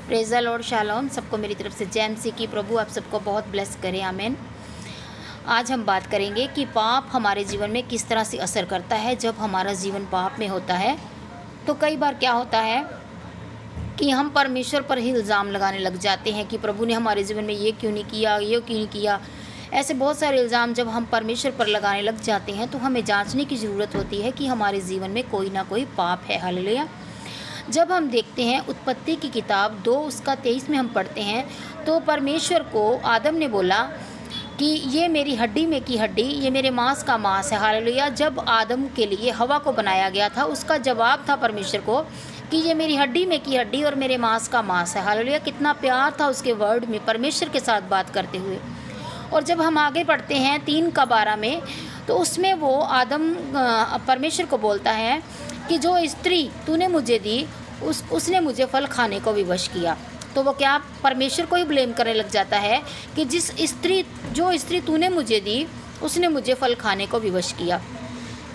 Praise the Lord, shalom. सबको मेरी तरफ से जय मसीह की। प्रभु आप सबको बहुत ब्लेस करे, आमीन। आज हम बात करेंगे कि पाप हमारे जीवन में किस तरह से असर करता है। जब हमारा जीवन पाप में होता है तो कई बार क्या होता है कि हम परमेश्वर पर ही इल्ज़ाम लगाने लग जाते हैं कि प्रभु ने हमारे जीवन में ये क्यों नहीं किया, ये क्यों नहीं किया। ऐसे बहुत सारे इल्ज़ाम जब हम परमेश्वर पर लगाने लग जाते हैं तो हमें जांचने की ज़रूरत होती है कि हमारे जीवन में कोई ना कोई पाप है। हालेलुया। जब हम देखते हैं उत्पत्ति की किताब 2:23 में हम पढ़ते हैं तो परमेश्वर को आदम ने बोला कि ये मेरी हड्डी में की हड्डी, ये मेरे मांस का मांस है। हालेलुया। जब आदम के लिए हवा को बनाया गया था, उसका जवाब था परमेश्वर को कि ये मेरी हड्डी में की हड्डी और मेरे मांस का मांस है। हालेलुया। कितना प्यार था उसके वर्ड में परमेश्वर के साथ बात करते हुए। और जब हम आगे पढ़ते हैं 3:12 में तो उसमें वो आदम परमेश्वर को बोलता है कि जो स्त्री तूने मुझे दी उसने मुझे फल खाने को विवश किया। तो वो क्या परमेश्वर को ही ब्लेम करने लग जाता है कि जो स्त्री तूने मुझे दी उसने मुझे फल खाने को विवश किया।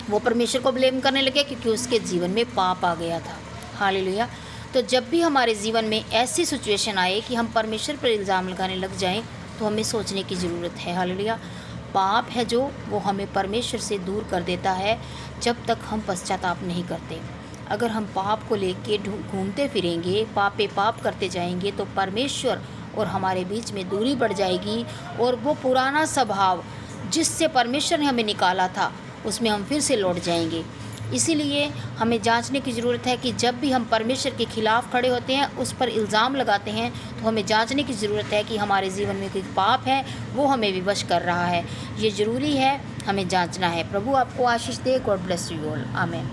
वो परमेश्वर को ब्लेम करने लगे क्योंकि उसके जीवन में पाप आ गया था। हालेलुया। तो जब भी हमारे जीवन में ऐसी सिचुएशन आए कि हम परमेश्वर पर इल्ज़ाम लगाने लग जाएं तो हमें सोचने की ज़रूरत है। हालेलुया। पाप है जो वो हमें परमेश्वर से दूर कर देता है जब तक हम पश्चाताप नहीं करते। अगर हम पाप को लेके घूमते फिरेंगे, पाप पे पाप करते जाएंगे तो परमेश्वर और हमारे बीच में दूरी बढ़ जाएगी और वो पुराना स्वभाव जिससे परमेश्वर ने हमें निकाला था उसमें हम फिर से लौट जाएंगे। इसीलिए हमें जांचने की ज़रूरत है कि जब भी हम परमेश्वर के खिलाफ़ खड़े होते हैं, उस पर इल्ज़ाम लगाते हैं, तो हमें जांचने की ज़रूरत है कि हमारे जीवन में कोई पाप है वो हमें विवश कर रहा है। ये ज़रूरी है, हमें जांचना है। प्रभु आपको आशीष दे। God bless you all. आमीन।